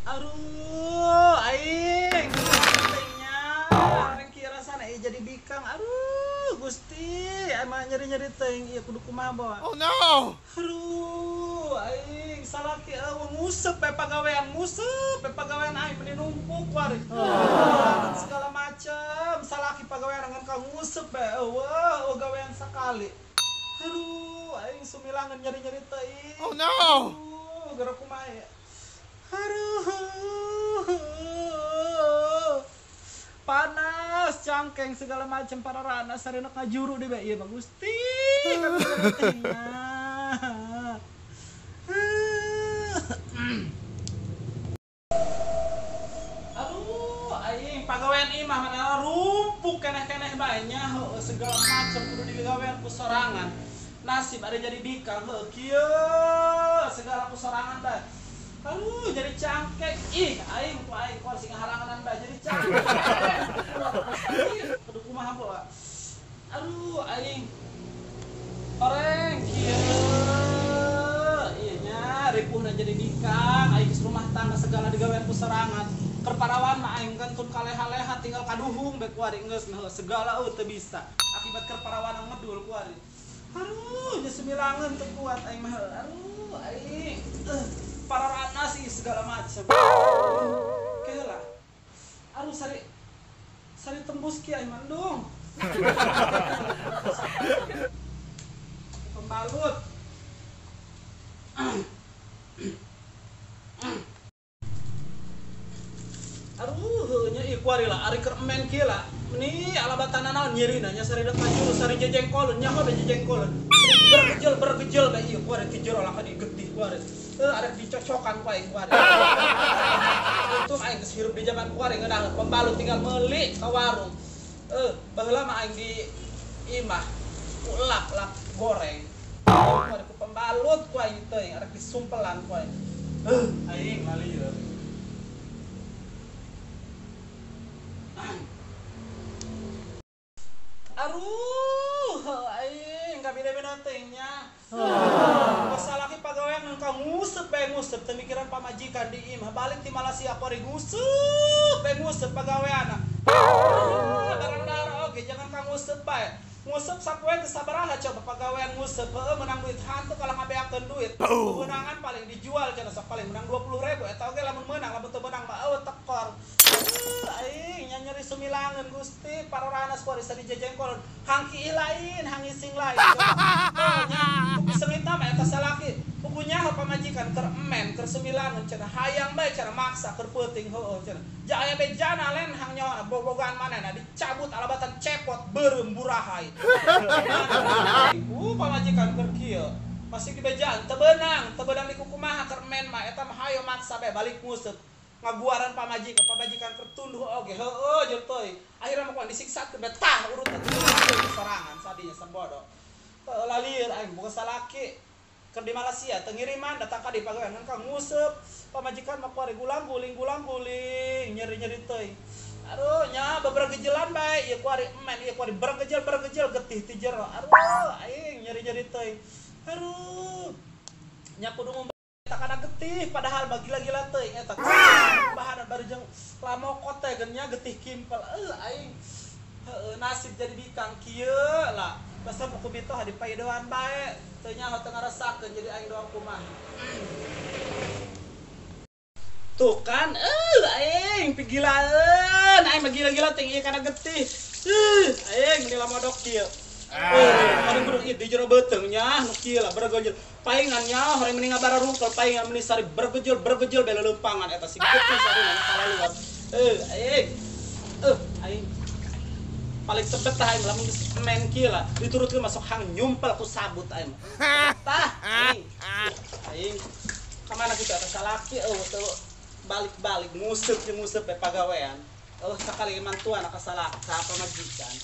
Aduh, aing pentingnya orang kira sana jadi bikang. Aduh, Gusti, emang nyeri-nyeri teuing ieu kudu kumaha bawa. Oh no. Aduh, aing salaki ngusep pe pagawean aing meni numpuk wari. Segala macam salaki pagawean ngan ka ngusep pe eueuh gawean sakali. Aduh, aing sumilangan nyeri-nyeri teuing. Oh no. Aduh, gara kumaha ya? Aduh, panas, cangkeng segala macam pararana sarena ngajuru deh be ieu mah Gusti. Aduh, aing pagawean imah mana rumpuk keneh-keneh banyak segala macam kudu digawean ku sorangan. Nasib ada jadi bikang heuh kieu segala ku sorangan dah. Aduh, jadi cangkeng. Ih, aing kuar sing halangan anda jadi cangkeng. Kudu kumaha bawa. Aduh, aing. Oreng kieu. Ieu nya ripuhna jadi bikang, aing geus rumah tangga segala digawean ku sorangan. Kerparawan mah aing gantun kaleha-leha tinggal kaduhung bae kuari geus segala teu bisa. Akibat kerparawan ngedul kuari. Aduh, nya semilangan teu kuat aing mah. Aduh, aing. Pararana sih segala macam. Keula. Aduh sari tembus kieu aing mandung. Pembalut. Aduh, nya ieu kuari lah ari keur emen kieu lah. Meni alabatana naon nyirina nya sari dek maju sari jejengkoleun nya mah jejengkoleun. Bergejel bae ieu kuari ti jero lah ka digetih kuari. Arek dicocokan ku aing kuari. Untung aing geus hirup di zaman kuari ngeunah pembalut tinggal meuli ka warung. Baheula mah aing di imah ulap goreng. Kuari ku pembalut ku aing teuing arek disumpelan ku aing. Aing lalieur. Aduh, aing kabina-bina teuing nya. Salaki pagawean nang ka ngusep teu mikiran pamajikan di imah balik ti Malaysia kuari ngusep pagaweanna. Barang-barang oge jangan ka ngusep bae. Ngusep sapoe teu sabaraha coba pagawean ngusep menang duit hantu kalah ngabeakeun duit. Kemenangan paling dijual cenah sok paling menang 20.000 eta oge lamun meunang lamun teu meunang mah tekor. Aing nya nyeri sumilangan Gusti pararanas kuari sadi jejengkoleun. Hangki lain, hangising lain. Sengitna mah eta salaki. Pugunya pamajikan keur emen, keur sumilangan cenah hayang bae cenah maksa keur peuting heueuh cenah. Ja aya bejana len hang nyawa bobogan manehna dicabut alabatan cepot beureum burahay. Pamajikan keur kieu. Masih dibejaan teu beunang di kukumaha keur emen mah eta mah hayo maksa bae balik nguseup. Ngaguaran pamajikan keur tunduh oge heueuh jeung teuing. Akhirna mah kudu disiksakeun bae tah urutan sorangan sadinya sabodo. Lalieur aing boga salaki keur di Malaysia teu ngiriman datang ka di pagawean ngan ka nguseup pamajikan mah kuari gulang-guling nyeri-nyeri teuing. Aduh nya bebergejelan bae ieu kuari emen ieu kuari bergejel getih ti jero. Aduh aing nyeri-nyeri teuing. Aduh nya kudu eta kana getih padahal bagila-gila teuing eta bahan baru jeung lamokot teh geun nya getih kimpel. Aing nasib jadi bikang kieu lah. Basa buku bitoh di paedoan bae. Teu nyaho teu ngarasakeun jadi aing doang kumaha. Tuh kan, aing pigilaeun, aing mah gila-gila teh ieu kana getih. Aing di lamodok kieu. Mari kudu ieu di jero beuteung nya nu kieu lah bergejel. Paingan nya horeng mending ngabara rungkel paingan meni sari bergejel bel leumpangan eta si getih sarina kalaluan. Aing. Aing paling tebet tah aing lamun geus men kieu lah diturutkeun masuk hang nyumpel ku sabut aing. Tah aing ka mana kitu eta salaki teu balik-balik nguseup bae pagawean. Sakali mantuan ka salak ka pamajikan.